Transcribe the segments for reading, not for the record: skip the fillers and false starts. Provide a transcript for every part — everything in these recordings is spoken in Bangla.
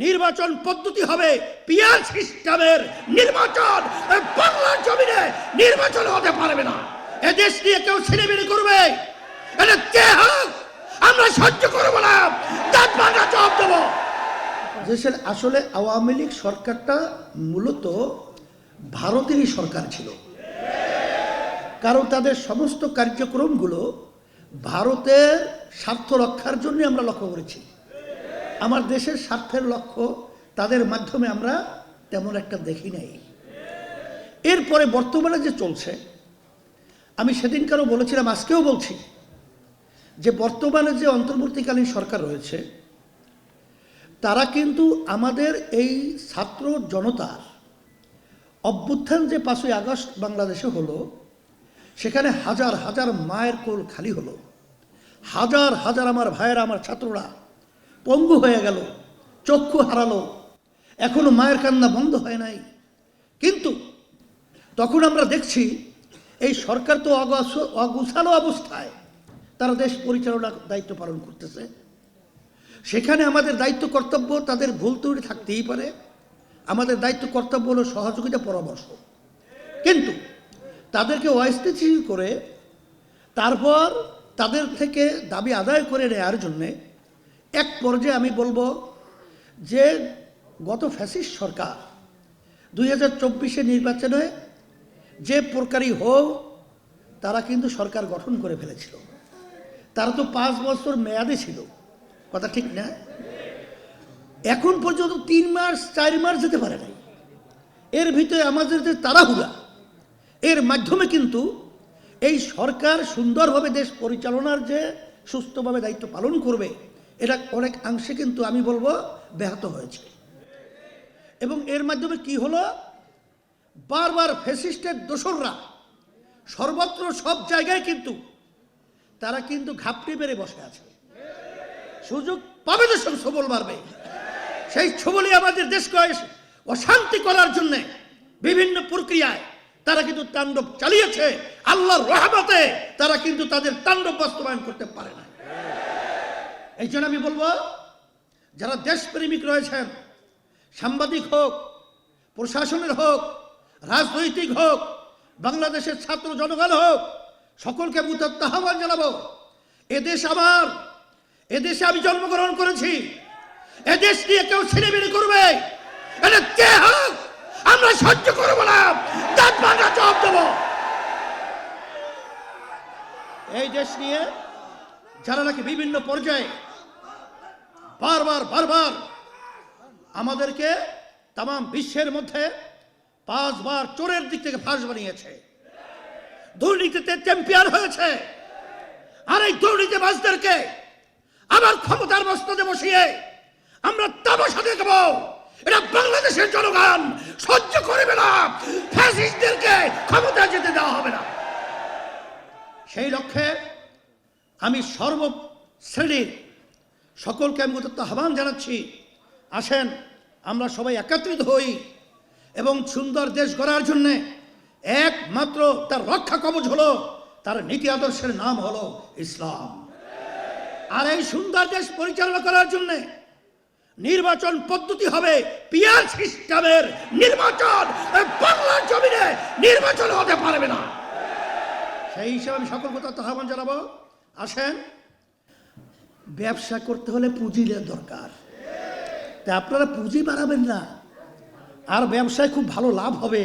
নির্বাচন পদ্ধতি হবে পিয়ার সিস্টেমের নির্বাচন। বাংলার জমিনে নির্বাচন হতে পারবে না। এদেশ নিয়ে কেউ ছিনিমিনি করবে, এটা কে হোক আমরা সহ্য করব না, দাঁত ভাঙা জবাব দেব। দেশের আসলে আওয়ামী লীগ সরকারটা মূলত ভারতেরই সরকার ছিল, কারণ তাদের সমস্ত কার্যক্রমগুলো ভারতের স্বার্থ রক্ষার জন্য আমরা লক্ষ্য করেছি। আমার দেশের স্বার্থের লক্ষ্য তাদের মাধ্যমে আমরা তেমন একটা দেখি নাই। এরপরে বর্তমানে যে চলছে, আমি সেদিনকারও বলেছিলাম, আজকেও বলছি, যে বর্তমানে যে অন্তর্বর্তীকালীন সরকার রয়েছে তারা কিন্তু আমাদের এই ছাত্র জনতার অভ্যুত্থান যে 5ই আগস্ট বাংলাদেশে হলো, সেখানে হাজার হাজার মায়ের কোল খালি হলো, হাজার হাজার আমার ভাইয়েরা, আমার ছাত্ররা পঙ্গু হয়ে গেল, চক্ষু হারালো, এখনো মায়ের কান্না বন্ধ হয় নাই। কিন্তু তখন আমরা দেখছি এই সরকার তো অগুছালো অবস্থায় তারা দেশ পরিচালনার দায়িত্ব পালন করতেছে। সেখানে আমাদের দায়িত্ব কর্তব্য, তাদের ভুল ত্রুটি থাকতেই পারে, আমাদের দায়িত্ব কর্তব্য হলো সহযোগিতা, পরামর্শ। কিন্তু তাদেরকে অস্থিতিশীল করে তারপর তাদের থেকে দাবি আদায় করে নেওয়ার জন্যে এক পর্যায়ে আমি বলবো যে গত ফ্যাসিস্ট সরকার 2024 নির্বাচনে যে প্রকারই হোক তারা কিন্তু সরকার গঠন করে ফেলেছিল। তারা তো 5 বছর মেয়াদে ছিল, কথা ঠিক না? এখন পর্যন্ত 3 মাস 4 মাস যেতে পারে নাই। এর ভিতরে আমাদের যে তাড়াহুড়া, এর মাধ্যমে কিন্তু এই সরকার সুন্দরভাবে দেশ পরিচালনার যে সুস্থভাবে দায়িত্ব পালন করবে, এটা অনেক অংশে কিন্তু আমি বলবো ব্যাহত হয়েছে। এবং এর মাধ্যমে কি হলো, বারবার ফ্যাসিস্টের দোসররা সর্বত্র সব জায়গায় কিন্তু তারা কিন্তু ঘাপটি মেরে বসে আছে। সুযোগ পাবে তো সব সবল মারবে। সেই ছবলই আমাদের দেশকে অশান্তি করার জন্য বিভিন্ন প্রক্রিয়ায় তারা কিন্তু তাণ্ডব চালিয়েছে। আল্লাহর রহমতে তারা কিন্তু তাদের তাণ্ডব বাস্তবায়ন করতে পারে না। এই জন্য আমি বলবো, যারা দেশপ্রেমিক রয়েছেন, সাংবাদিক হোক, প্রশাসনের হোক, রাজনৈতিক হোক, বাংলাদেশের ছাত্র জনগণ হোক, সকলকে মুতাত্তা আহ্বান জানাবো, এদেশ আমার, এদেশে আমি জন্মগ্রহণ করেছি, এদেশ নিয়ে কেউ ছিনিমিনি করবে, এটা কে হোক আমরা সহ্য করবো না, দাঁত ভাঙা জবাব দেব। এই দেশ নিয়ে যারা নাকি বিভিন্ন পর্যায়ে বারবার আমাদেরকে তাম বিশ্বের মধ্যে 5 বার চোরের দিক থেকে ফাঁস বানিয়েছে, দুর্নীতিতে চ্যাম্পিয়ন হয়েছে, আর এই দুর্নীতিবাজদেরকে আবার ক্ষমতার মস্তদে বসিয়ে আমরা তামাশা দেখব, এটা বাংলাদেশের জনগণ সহ্য করবে না। ফ্যাসিস্টদেরকে ক্ষমতা যেতে দেওয়া হবে না। সেই লক্ষ্যে আমি সর্বশ্রেণীর সকলকে আমি আহ্বান জানাচ্ছি, আসেন আমরা সবাই একত্রিত হই এবং সুন্দর দেশ গড়ার জন্যে একমাত্র তার রক্ষা কবচ হলো তার নীতি আদর্শের নাম হলো ইসলাম। আর এই সুন্দর দেশ পরিচালনা করার জন্য নির্বাচন পদ্ধতি হবে পিয়ার সিস্টেমের নির্বাচন। বাংলার জমিনে নির্বাচন হতে পারবে না। সেই হিসাবে আমি সকল কথা আহ্বান জানাবো, আসেন। ব্যবসা করতে হলে পুঁজির দরকার, তা আপনারা পুঁজি বাড়াবেন না, আর ব্যবসায় খুব ভালো লাভ হবে,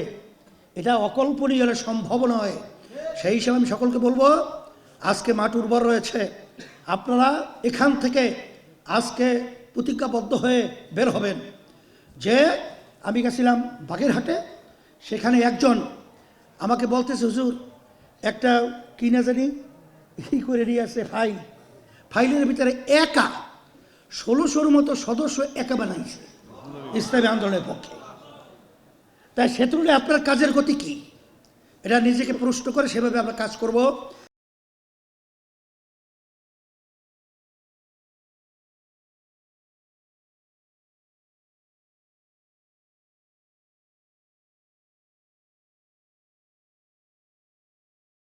এটা অকল্পনীয়, সম্ভব নয়। সেই হিসাবে আমি সকলকে বলবো, আজকে মাঠ উর্বর রয়েছে, আপনারা এখান থেকে আজকে প্রতিজ্ঞাবদ্ধ হয়ে বের হবেন। যে আমি গেছিলাম বাগেরহাটে, সেখানে একজন আমাকে বলতেছে, হুজুর একটা কি না জানি করে নিয়ে আসছে ফাইলের ভিতরে একা 1600-র মতো সদস্য একা বানাইছে ইসলামী আন্দোলনের পক্ষে। তাই সে তুলনায় আপনার কাজের গতি কি, এটা নিজেকে প্রশ্ন করে সেভাবে আমরা কাজ করব।